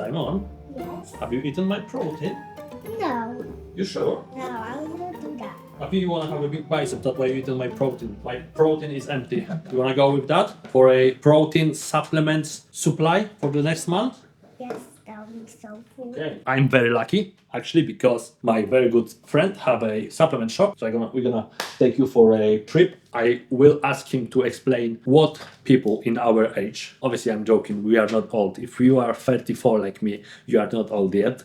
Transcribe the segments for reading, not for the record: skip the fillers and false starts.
Simon, Yes. have you eaten my protein? No. You sure? No, I'm gonna do that. Maybe you wanna have a big bicep, that way you eaten my protein. My protein is empty. You wanna go with that? For a protein supplements supply for the next month? Yes, that would be so cool. Okay. I'm very lucky, actually, because my very good friend have a supplement shop. So we're gonna take you for a trip. I will ask him to explain what people in our age. Obviously, I'm joking. We are not old. If you are 34 like me, you are not old yet.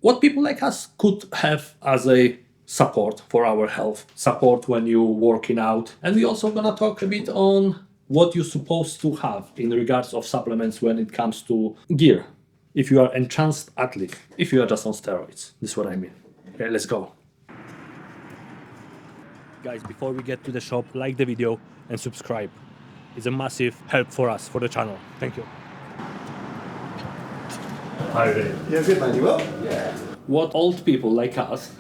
What people like us could have as a support for our health, support when you working out, and we also gonna talk a bit on what you're supposed to have in regards of supplements when it comes to gear. If you are enhanced athlete, if you are just on steroids. This is what I mean. Okay, let's go. Guys, before we get to the shop, like the video and subscribe. It's a massive help for us, for the channel. Thank you. How are you doing? Yeah, good man, you well? Yeah. What old people like us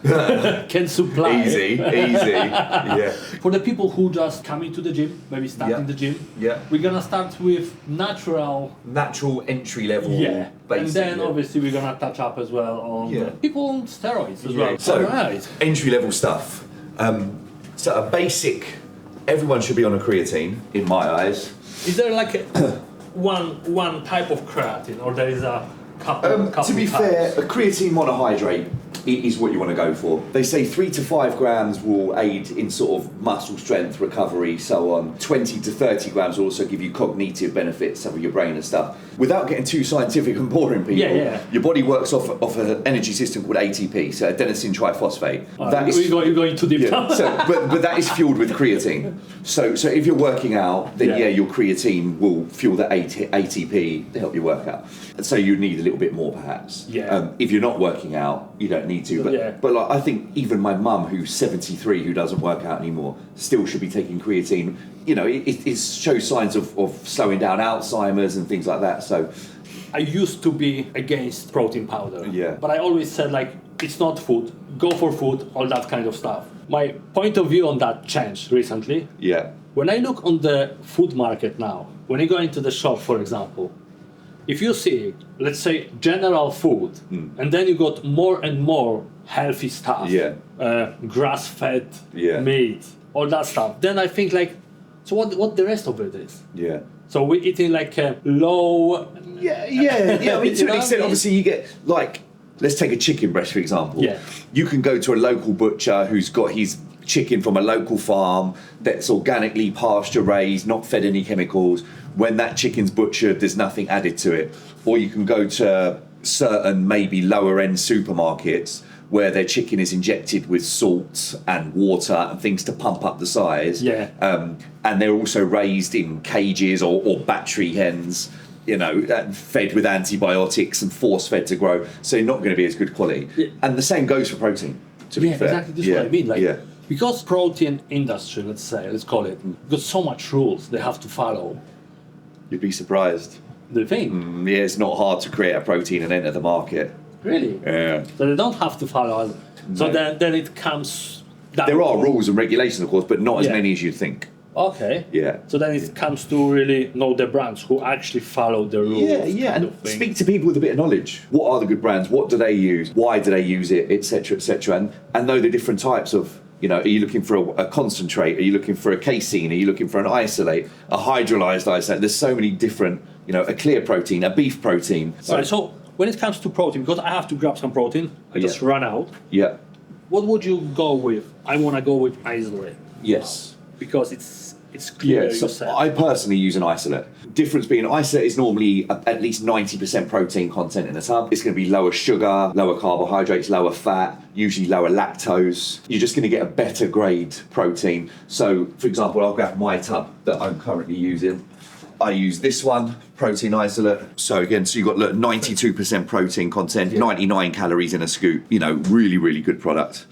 can supply. Easy, yeah. For the people who just come into the gym, maybe start Yeah. in the gym, Yeah. we're gonna start with natural. Natural entry level. Yeah, basic, and then yeah. obviously we're gonna touch up as well on Yeah. the people on steroids as Yeah. well. So, Alright. entry level stuff. So a basic, everyone should be on a creatine, in my eyes. Is there like a, one type of creatine, or there is a couple? To be types? fair, a creatine monohydrate is what you want to go for. They say 3 to 5 grams will aid in sort of muscle strength, recovery, so on. 20 to 30 grams will also give you cognitive benefits of your brain and stuff. Without getting too scientific and boring people, Yeah. your body works off an energy system called ATP, so adenosine triphosphate. You're going too deep Yeah, now. but that is fueled with creatine. So if you're working out, then Yeah. your creatine will fuel the ATP to help you work out. So you need a little bit more perhaps. Yeah. If you're not working out, you don't need to. But Yeah. but like I think even my mum, who's 73, who doesn't work out anymore, still should be taking creatine. You know, it shows signs of slowing down Alzheimer's and things like that. So I used to be against protein powder. Yeah. But I always said like, it's not food. Go for food, all that kind of stuff. My point of view on that changed recently. yeah, When I look on the food market now, when you go into the shop, for example, if you see, let's say, general food, and then you got more and more healthy stuff, Yeah. grass-fed Yeah. meat, all that stuff, then I think like, so what the rest of it is? yeah. So we're eating like a low. Yeah. I mean, You to know an what I extent, mean? obviously, you get like, let's take a chicken breast for example. Yeah. You can go to a local butcher who's got his chicken from a local farm that's organically pasture raised, not fed any chemicals. When that chicken's butchered, there's nothing added to it. Or you can go to certain maybe lower end supermarkets where their chicken is injected with salt and water and things to pump up the size. Yeah. And they're also raised in cages or battery hens, you know, fed with antibiotics and force fed to grow. So you're not going to be as good quality. Yeah. And the same goes for protein, to be fair. Exactly. This is what I mean. Like, yeah. because protein industry, let's call it, got so much rules they have to follow. You'd be surprised. The thing, Yeah, it's not hard to create a protein and enter the market. really. Yeah. So they don't have to follow. So No. then it comes. Down There are to- rules and regulations, of course, but not as Yeah. many as you'd think. Okay. Yeah. So then it comes to really know the brands who actually follow the rules. Yeah, kind and of thing. speak to people with a bit of knowledge. What are the good brands? What do they use? Why do they use it? Etc. Etc. And know the different types of. You know, are you looking for a concentrate? Are you looking for a casein? Are you looking for an isolate? A hydrolyzed isolate? There's so many different. You know, a clear protein, a beef protein. Right, so when it comes to protein, because I have to grab some protein, I just Yeah. run out. Yeah. What would you go with? I want to go with isolate Yes. because it's clear. Yeah, you so said. I personally use an isolate. Difference being isolate is normally at least 90% protein content in a tub. It's going to be lower sugar, lower carbohydrates, lower fat, usually lower lactose. You're just going to get a better grade protein. So, for example, I'll grab my tub that I'm currently using. I use this one, protein isolate. So again, so you've got look, 92% protein content, 99 calories in a scoop. You know, really, really good product.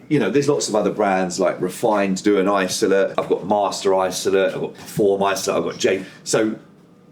You know, there's lots of other brands like Refined do an isolate. I've got Master Isolate. I've got Perform Isolate. I've got J. So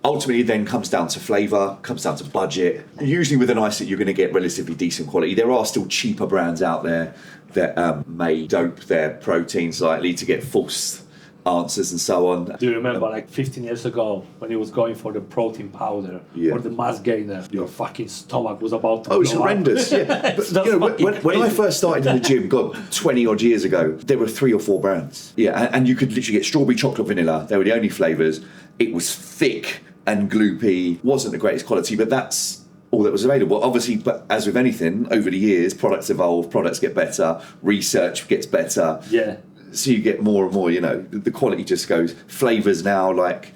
ultimately, it then comes down to flavour, comes down to budget. Usually, with an isolate, you're going to get relatively decent quality. There are still cheaper brands out there that may dope their protein slightly to get false answers and so on. Do you remember like 15 years ago when he was going for the protein powder Yeah. or the mass gainer? Your fucking stomach was about to Oh, it's blow up. horrendous. Yeah. But, That's you know, fucking when I crazy. first started in the gym, God, 20 odd years ago, there were 3 or 4 brands. Yeah, and you could literally get strawberry, chocolate, vanilla. They were the only flavours. It was thick and gloopy. Wasn't the greatest quality, but that's all that was available. Obviously, but as with anything, over the years, products evolve, products get better, research gets better. Yeah. So you get more and more, you know, the quality just goes. Flavours now, like,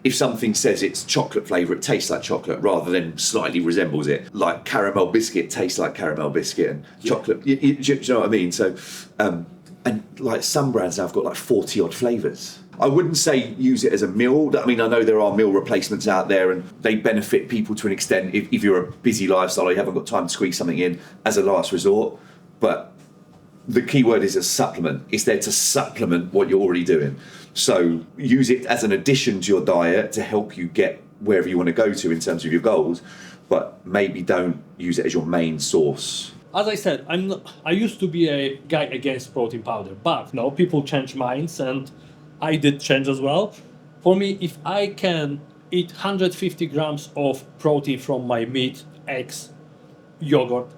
if something says it's chocolate flavour, it tastes like chocolate rather than slightly resembles it. Like caramel biscuit tastes like caramel biscuit, and chocolate, do you know what I mean? So, and like some brands now have got like 40 odd flavours. I wouldn't say use it as a meal. I mean, I know there are meal replacements out there and they benefit people to an extent if you're a busy lifestyle or you haven't got time to squeeze something in as a last resort. But the key word is a supplement. It's there to supplement what you're already doing. So use it as an addition to your diet to help you get wherever you want to go to in terms of your goals, but maybe don't use it as your main source. As I said, I used to be a guy against protein powder, but no, people change minds, and I did change as well. For me, if I can eat 150 grams of protein from my meat, eggs, yogurt,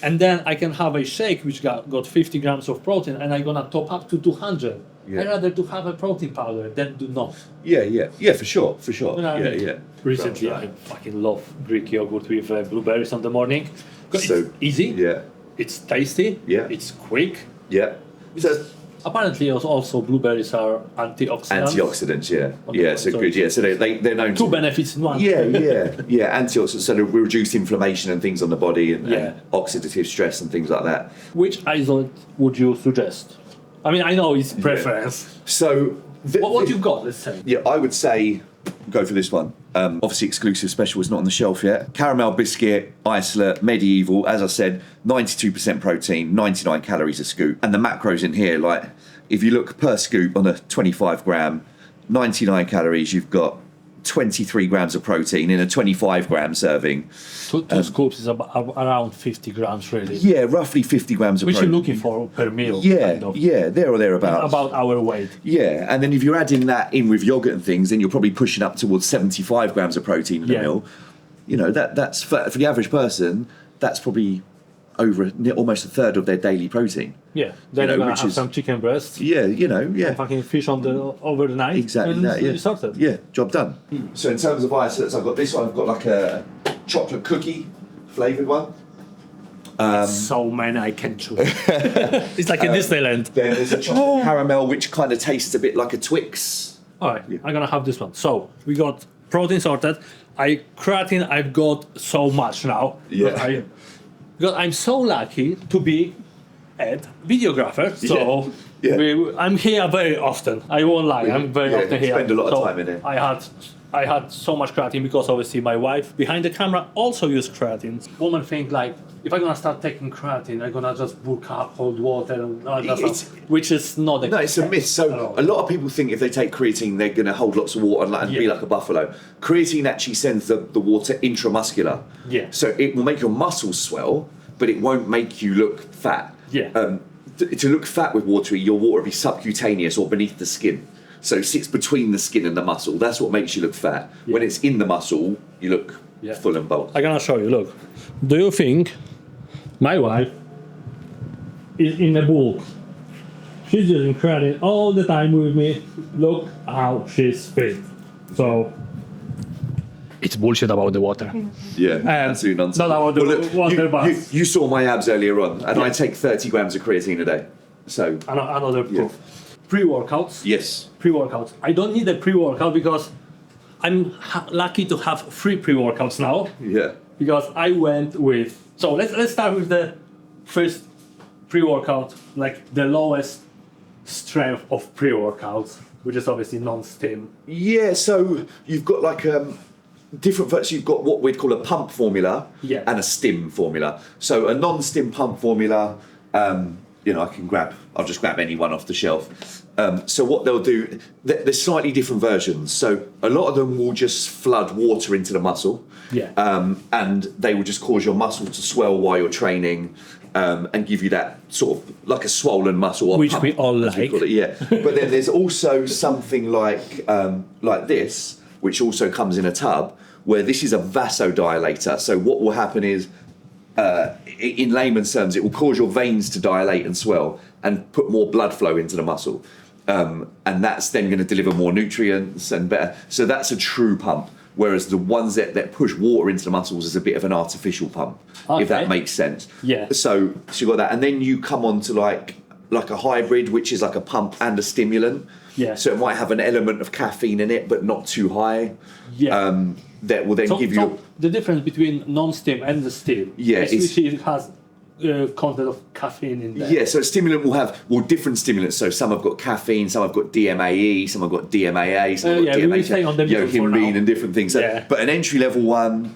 and then I can have a shake which got 50 grams of protein, and I'm gonna top up to 200. Yeah. I'd rather to have a protein powder than do not. Yeah, for sure. You know what I mean? Recently, I fucking love Greek yogurt with blueberries in the morning. 'Cause So, it's easy. Yeah, It's tasty. Yeah. It's quick. yeah. So Apparently, also blueberries are antioxidants. antioxidants, yeah, Okay, yeah. So so- good, yeah. So they're known Two to. benefits in one. Yeah. Antioxidants, so they reduce inflammation and things on the body, and Yeah. oxidative stress and things like that. Which isolate would you suggest? I mean, I know it's preference. So, What you got? Let's say. Yeah, I would say go for this one. Obviously, exclusive special is not on the shelf yet. Caramel biscuit, isolate, medieval. As I said, 92% protein, 99 calories a scoop. And the macros in here, like if you look per scoop on a 25 gram, 99 calories, you've got 23 grams of protein in a 25 gram serving. Two scoops is around 50 grams, really. Yeah, roughly 50 grams of Which you're protein. looking for per meal. Yeah, kind of. yeah, there or thereabouts. About our weight. Yeah, and then if you're adding that in with yogurt and things, then you're probably pushing up towards 75 grams of protein in a Yeah. meal. You know, that's for the average person, that's probably over almost a third of their daily protein. Yeah. Then know, you're gonna which have is- some chicken breasts. Yeah, yeah. Fucking fish on the overnight. Exactly and that, yeah. you sorted. Yeah, job done. So in terms of isolates, I've got this one, I've got like a chocolate cookie flavoured one. So many I can choose. It's like a Disneyland. Then there's a chocolate caramel, which kind of tastes a bit like a Twix. All right, I'm gonna have this one. So we got protein sorted. Creatine, I've got so much now. Yeah. Because I'm so lucky to be a videographer. So Yeah. I'm here very often. I won't lie. I'm very Yeah, often here. spend a lot of So time in here. I had so much creatine because obviously my wife behind the camera also used creatine. Women think like, if I'm gonna start taking creatine, I'm gonna just bulk up, hold water, and which is not the No, it's a myth. So a lot of people think if they take creatine, they're going to hold lots of water and be Yeah. like a buffalo. Creatine actually sends the water intramuscular. Yeah. So it will make your muscles swell, but it won't make you look fat. Yeah. To look fat with water, your water will be subcutaneous or beneath the skin. So it sits between the skin and the muscle. That's what makes you look fat. When it's in the muscle, you look full and bulk. I'm gonna show you. Look, do you think my wife is in a bulk? She's using creatine all the time with me. Look how she's fit. So it's bullshit about the water. Yeah, absolute nonsense. Not about the water, but you saw my abs earlier on, and I take 30 grams of creatine a day. So, another proof. Pre-workouts. yes. Pre-workouts. I don't need a pre-workout because I'm lucky to have 3 pre-workouts now. Yeah. Because I went with. So let's start with the first pre-workout, like the lowest strength of pre-workouts, which is obviously non-stim. Yeah, so you've got like different versions. You've got what we'd call a pump formula and a stim formula. So a non-stim pump formula, I'll just grab any one off the shelf. So what they'll do, there's slightly different versions. So a lot of them will just flood water into the muscle. Yeah. And they will just cause your muscle to swell while you're training. and give you that sort of like a swollen muscle, or Which pump, we all as we like. call it, yeah. But then there's also something like this, which also comes in a tub, where this is a vasodilator. So what will happen is, in layman's terms, it will cause your veins to dilate and swell and put more blood flow into the muscle. And that's then going to deliver more nutrients and better. So that's a true pump. Whereas the ones that push water into the muscles is a bit of an artificial pump, if that makes sense. Yeah. So you got that, and then you come on to like a hybrid, which is like a pump and a stimulant. Yeah. So it might have an element of caffeine in it, but not too high. Yeah. That will then give you. So the difference between non-steam and the steam. Yeah, Especially it has content of caffeine in there. Yeah, so a stimulant will have different stimulants. So some have got caffeine, some have got DMAE, some have got DMAA, some have got we were saying on them for yohimbine now. and different things. So, Yeah. But an entry level one,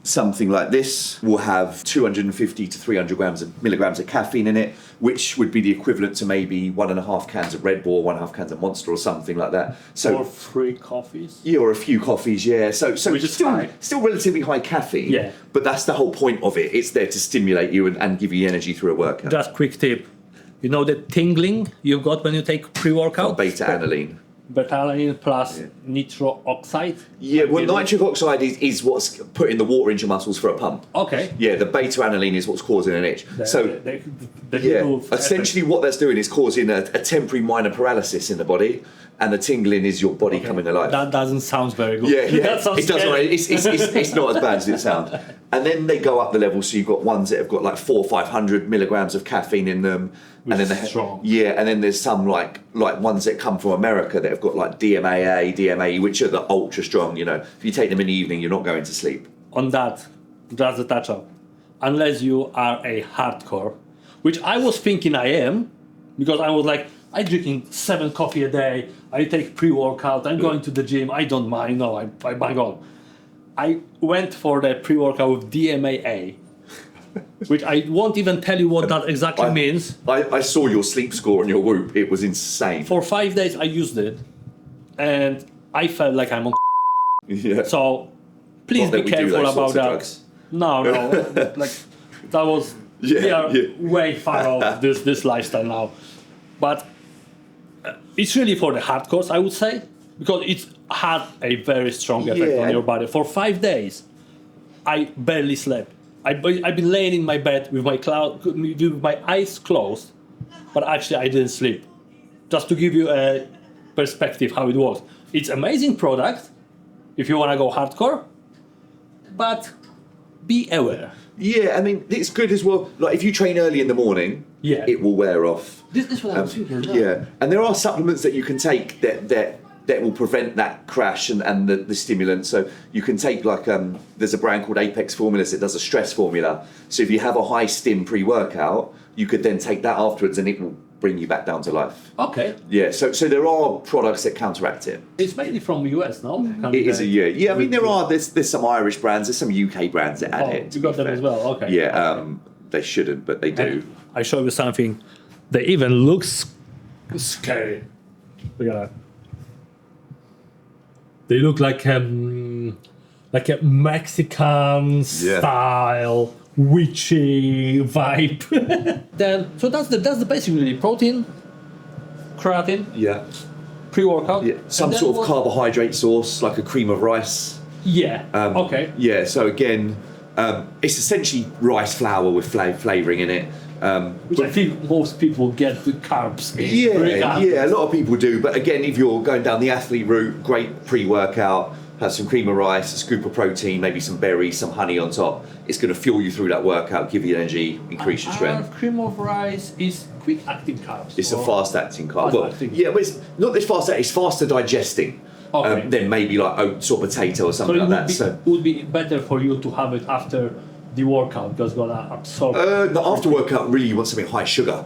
something like this, will have 250 to 300 milligrams of caffeine in it, which would be the equivalent to maybe 1.5 cans of Red Bull, 1.5 cans of Monster, or something like that. So Or 3 coffees. yeah, or a few coffees, yeah. So Which is still, high. still relatively high caffeine. Yeah. But that's the whole point of it. It's there to stimulate you and give you energy through a workout. Just quick tip. You know the tingling you got when you take pre-workout? Beta aniline. Beta-alanine plus nitro oxide. Yeah, well, nitric oxide is what's putting the water into your muscles for a pump. Okay. Yeah, the beta aniline is what's causing an itch. The Yeah, little essentially what that's doing is causing a temporary minor paralysis in the body, and the tingling is your body coming alive. That doesn't sound very good. Yeah, That sounds it doesn't. scary. It's not as bad as it sounds. And then they go up the level, so you've got ones that have got like 400 or 500 milligrams of caffeine in them, Which and then is strong. Yeah, and then there's some like ones that come from America that have got like DMAA, DMAE, which are the ultra strong. You know, if you take them in the evening, you're not going to sleep. On that, that's the touch up. Unless you are a hardcore, which I was thinking I am, because I was like, I'm drinking 7 coffee a day, I take pre-workout, I'm going to the gym, I don't mind, no, I bang on. I went for the pre-workout with DMAA, which I won't even tell you what that exactly means. I saw your sleep score on your Whoop. It was insane. For 5 days I used it, and I felt like I'm on. Yeah. So please Not that be we do careful those about sorts of that. drugs. No, like that was. Yeah, we are yeah. way far off this lifestyle now, but it's really for the hardcores, I would say, because it's had a very strong effect on your body. For 5 days, I barely slept. I've been laying in my bed with my eyes closed, but actually I didn't sleep. Just to give you a perspective how it works. It's amazing product if you want to go hardcore, but be aware. Yeah, I mean, it's good as well. Like, if you train early in the morning, Yeah. it will wear off. This is what I was thinking. Yeah, and there are supplements that you can take that will prevent that crash and the stimulant. So you can take like there's a brand called Apex Formulas that does a stress formula. So if you have a high stim pre-workout, you could then take that afterwards, and it will bring you back down to life. Okay. Yeah, so there are products that counteract it. It's mainly from the US, no? It is yeah. I mean, there's some Irish brands, there's some UK brands that add it. You got them as well. Okay. Yeah, they shouldn't, but they do. I show you something. They even look scary. Look at that. They look like a Mexican style witchy vibe. Then so that's the basic really. Protein, creatine, Yeah. pre-workout. Yeah, and some then sort of what- carbohydrate source, like a cream of rice. Yeah. Okay. Yeah, so again, it's essentially rice flour with flavouring in it. Which I think most people get the carbs. Yeah, a lot of people do. But again, if you're going down the athlete route, great pre-workout, have some cream of rice, a scoop of protein, maybe some berries, some honey on top. It's going to fuel you through that workout, give you energy, increase your strength. Cream of rice is quick acting carbs. It's a fast-acting carb. Fast Well, acting. yeah, but it's not this fast-acting. It's faster digesting Okay. than maybe like oats or potato or So something it like that. would be better for you to have it after the workout because it's gonna absorb. The after workout, really, you want something high sugar.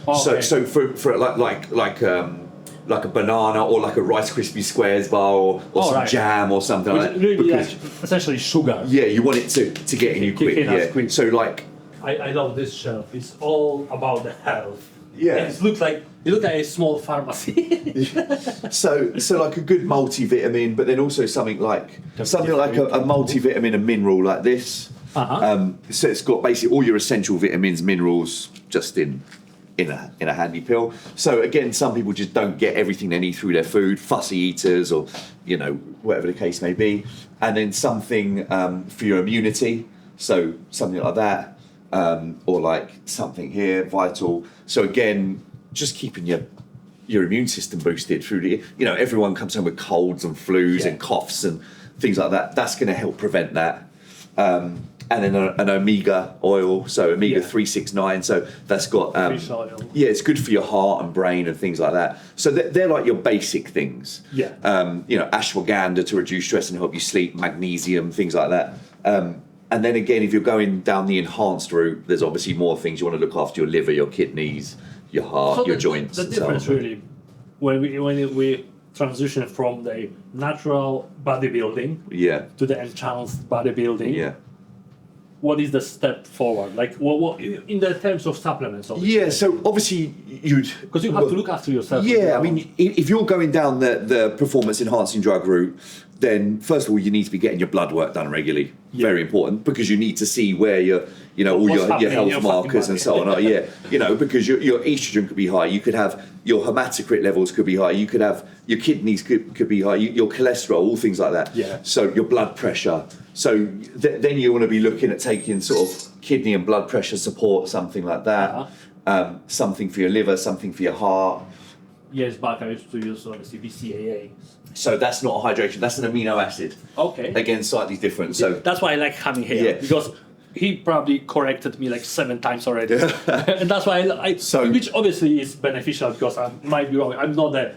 Okay. So for like a banana or like a Rice Krispie Squares bar or some right. jam or something like that. Really Because, essentially sugar. yeah, you want it to get in you Kick quick. in us Yeah. quick. So like, I love this shelf. It's all about the health. Yeah. It looks like a small pharmacy. so like a good multivitamin, but then also something like a multivitamin and mineral like this. So it's got basically all your essential vitamins, minerals, just in a handy pill. So again, some people just don't get everything they need through their food, fussy eaters, or whatever the case may be. And then something for your immunity, so something like that, or like something here, vital. So again, just keeping your immune system boosted through the, everyone comes home with colds and flus and coughs and things like that. That's going to help prevent that. And then an omega oil, so omega 369. So that's got Fish oil. it's good for your heart and brain and things like that. So they're like your basic things. Yeah. Ashwagandha to reduce stress and help you sleep, magnesium, things like that. And then again, if you're going down the enhanced route, there's obviously more things. You want to look after your liver, your kidneys, your heart, your joints. The and so difference on. really, when we transition from the natural bodybuilding Yeah. to the enhanced bodybuilding, Yeah. what is the step forward? Like, what in the terms of supplements? Yeah. So obviously Because you have to look after yourself. as Yeah, well. I mean, if you're going down the performance enhancing drug route, then first of all, you need to be getting your blood work done regularly. Very important, because you need to see where all What's your happening in health your markers fucking and so on are. Yeah, because your estrogen could be high. You could have your hematocrit levels could be high. You could have your kidneys could be high. Your cholesterol, all things like that. Yeah. So your blood pressure. So then you want to be looking at taking sort of kidney and blood pressure support, something like that. Something for your liver, something for your heart. Years back, I used to use obviously BCAA. So that's not a hydration, that's an amino acid. Okay. Again, slightly different. So That's why I like having here, Yeah. because he probably corrected me like 7 times already. And that's why which obviously is beneficial, because I might be wrong. I'm not a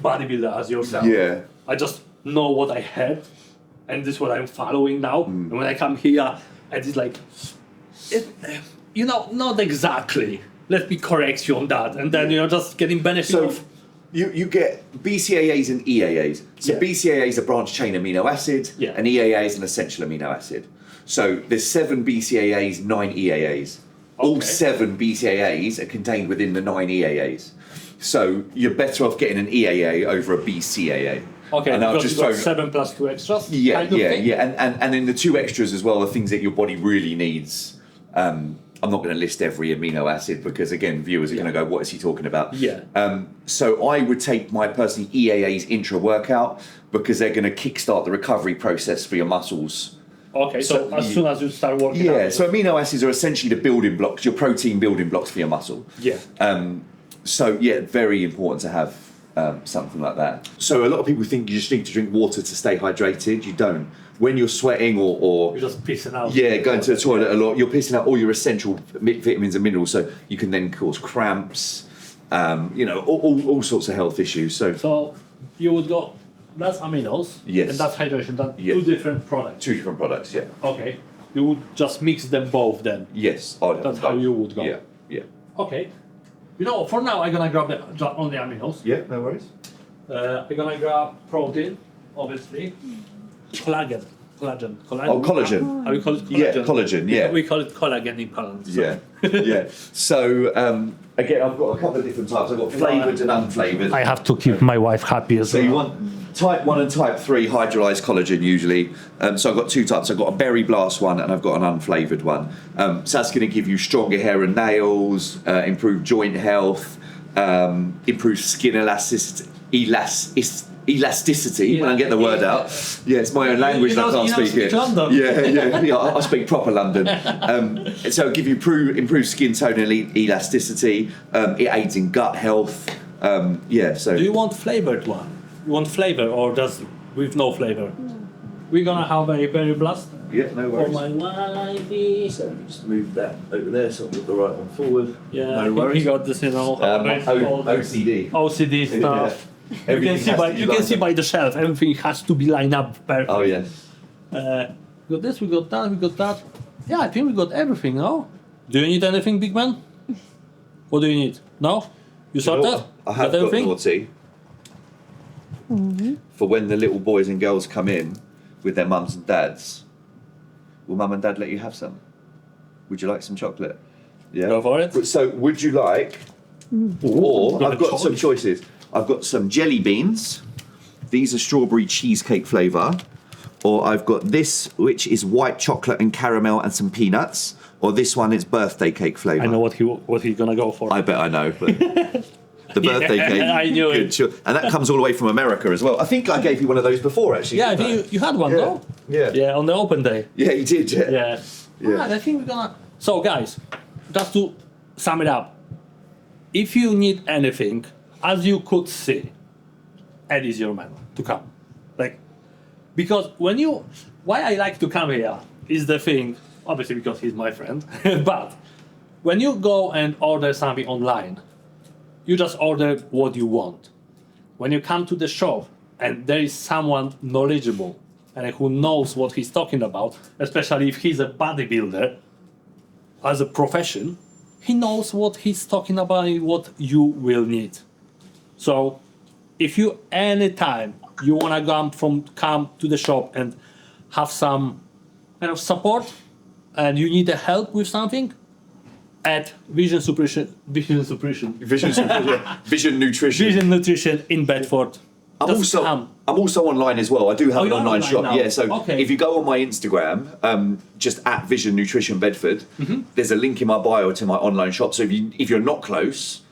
bodybuilder as yourself. Yeah. I just know what I had, and this is what I'm following now. And when I come here, and it's like, not exactly. Let me correct you on that. And then you're just getting benefit So of... you get BCAAs and EAAs. So Yeah. BCAA is a branched chain amino acid, Yeah. and EAA is an essential amino acid. So there's 7 BCAAs, 9 EAAs. All Okay. 7 BCAAs are contained within the 9 EAAs. So you're better off getting an EAA over a BCAA. Okay, and I'll because just you got throw 7 plus 2 extras? Yeah, kind of yeah, thing? yeah, and then the 2 extras as well are things that your body really needs. I'm not going to list every amino acid, because again, viewers are going to go, "What is he talking about?" Yeah. So I would take my personally EAA's intra workout, because they're going to kickstart the recovery process for your muscles. Okay, so So as soon as you start working Yeah. out... So amino acids are essentially the building blocks, your protein building blocks for your muscle. Yeah. So yeah, very important to have something like that. So a lot of people think you just need to drink water to stay hydrated. You don't. When you're sweating or You're just pissing out. going to the toilet a lot, you're pissing out all your essential vitamins and minerals. So you can then cause cramps, all sorts of health issues. So you would go, that's aminos, Yes. and that's hydration, that's Yeah. 2 different products. 2 different products. Yeah. Okay, you would just mix them both then. Yes. That's how you would go. Yeah. Yeah. Okay. For now I'm gonna grab only aminos. Yeah. No worries. I'm gonna grab protein, obviously. Collagen. Oh, collagen. How we call it collagen? Yeah, collagen, yeah. We call it collagen in Poland. So. Yeah, yeah. So again, I've got a couple of different types. I've got flavoured and unflavoured. I have to keep my wife happy as So well. you want type 1 and type 3 hydrolyzed collagen usually. So I've got 2 types. I've got a berry blast one and I've got an unflavoured one. So that's going to give you stronger hair and nails, improved joint health, improved skin elasticity when I get the word out. Yeah, it's my own language and I can't speak it. London. Yeah, I speak proper London. So it'll give you improved skin tone and elasticity. It aids in gut health. So Do you want flavored one? You want flavor or just with no flavor? We're gonna have a berry blast yeah, no for worries. my wifey. So let me just move that over there so I've got the right one forward. Yeah, no he worries. got this, OCD. OCD stuff. You Everything can see has by to be you can lined see up. by the shelf. Everything has to be lined up perfect. Oh yes. We got this. We got that. We got that. Yeah, I think we got everything. No? Do you need anything, big man? What do you need? No? You sorted? I have got naughty. For when the little boys and girls come in with their mums and dads, will mum and dad let you have some? Would you like some chocolate? Yeah. Go for it. So would you like, or got I've a got some choice. choices. I've got some jelly beans. These are strawberry cheesecake flavour. or I've got this, which is white chocolate and caramel and some peanuts, or this one is birthday cake flavour. I know what he's gonna go for. I bet I know. But the birthday cake. I knew it. Sure. And that comes all the way from America as well. I think I gave you one of those before, actually. Yeah, I didn't think you had one, though. Yeah. Yeah, on the open day. Yeah, you did, yeah. Yeah. Yeah. Right, I think we're gonna. So, guys, just to sum it up, if you need anything, as you could see, Ed is your man to come. Like, because why I like to come here is the thing, obviously because he's my friend, but when you go and order something online, you just order what you want. When you come to the shop and there is someone knowledgeable and who knows what he's talking about, especially if he's a bodybuilder as a profession, he knows what he's talking about and what you will need. So if you anytime you wanna come to the shop and have some kind of support and you need help with something, at Vision Nutrition in Bedford. I'm also online as well. I do have an you're online shop. now? Yeah, so Okay. if you go on my Instagram, just at Vision Nutrition Bedford, there's a link in my bio to my online shop. So if you're not close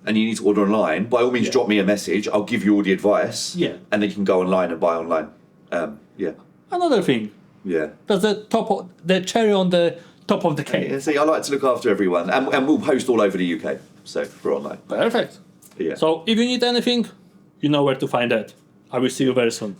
and you need to order online, by all means drop me a message. I'll give you all the advice. Yeah. And then you can go online and buy online. Yeah. Another thing, Yeah. that's the cherry on the top of the cake. Yeah, see, I like to look after everyone, and we'll post all over the UK. So for online. Perfect. Yeah. So if you need anything, you know where to find it. I will see you very soon.